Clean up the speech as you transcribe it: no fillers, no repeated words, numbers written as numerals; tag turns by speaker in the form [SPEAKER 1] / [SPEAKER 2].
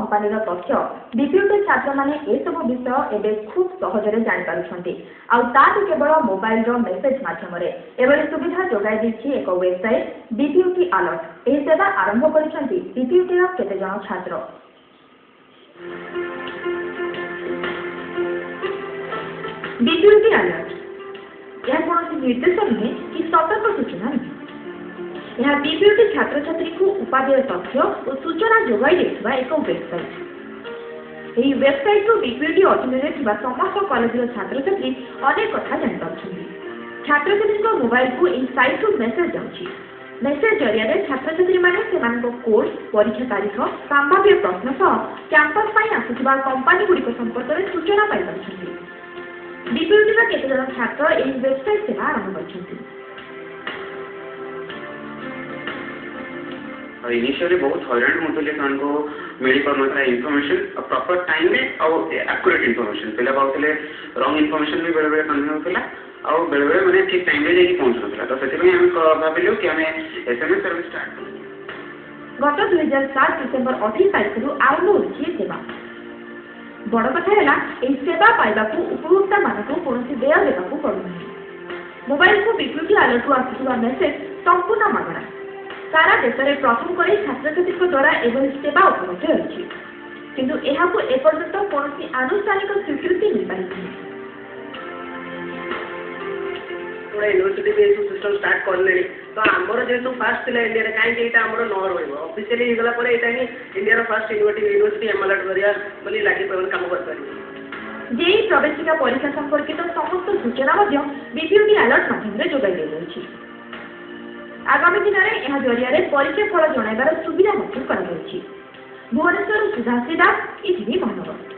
[SPEAKER 1] Company तथ्य BPUT छात्र माने एसबू विषय एवं खूब सहजरे जापारे आउ केवल मोबाइल मेसेज मध्यम एभली सुविधा जोगाई दी एक वेबसाइट बीपीयूटी अलर्ट। यह सेवा आरंभ कर बीपीयूटी केते जन छात्र। बीपीयूटी अलर्ट यह कौन निर्देश नुहे कि सतर्क सूचना नुहे। यह बीपीयूटी छात्र छात्री को उपादेय तथ्य और सूचना जोगाई देथिबा एक वेबसाइट। यह वेबसाइट रो बीपीयूटी अधीन समस्त कॉलेज छात्र छात्री अनेक कथा जानी छात्र छात्री मोबाइल को इन साइट रू मेसेज जाउछि। मेसेज जरिया छात्र छात्री माने सेमानको कोर्स परीक्षा तारीख संभाव्य प्रश्न सह कैंपस पई आसुथिबा कंपनी गुडी संपर्क में सूचना पाई पारछन्ति। बीपीयूटी रा केते जन छात्र एही वेबसाइट सेवा आरंभ करछन्ति।
[SPEAKER 2] इनिशियली बहुत हैरान होते को मिल पार इनफॉरमेशन प्रॉपर टाइम में और एक्यूरेट इनफॉरमेशन पहले पाते रंग इनफॉरमेशन भी बेले बेले कन्वे होता और बेले बेले मैंने ठीक टाइम में जाकि पहुँच ना तो से भाविलु कि आम एसएमएस सर्विस स्टार्ट
[SPEAKER 1] गत 2007 डिसेम्बर 28 तारिख आरंभ होती सेवा। बड़ कथा है सेवा पाइबा उपभोक्ता मानक कौन देय देवाक पड़ूना। मोबाइल को बीपीयूटी अलर्ट आसुवा मेसेज संपूर्ण मागणा। सारा देश में प्रथम कर छात्र छात्री द्वारा एवं सेवा उपलब्ध रही किंतु यह एपर्यंत कौन आनुष्ठानिक स्वीकृति मिल पारि।
[SPEAKER 3] यूनिवर्सिटी भी सिस्टम स्टार्ट कर तो आमर जेहतु फास्ट थी इंडिया कहीं आम न रफिशियली होगा ही इंडिया फास्ट यूनिवर्सिटी एमएलएट करा लगे कम कर
[SPEAKER 1] जेई प्रवेशिका परीक्षा संपर्कित समस्त सूचना बीपीयूटी अलर्ट माध्यम जोगाई दी। आगामी दिन में यह जरिया परीक्षा फल जणाइबार सुविधा भुवनेश्वर सुधाश्री दास, इटीवी महानगर।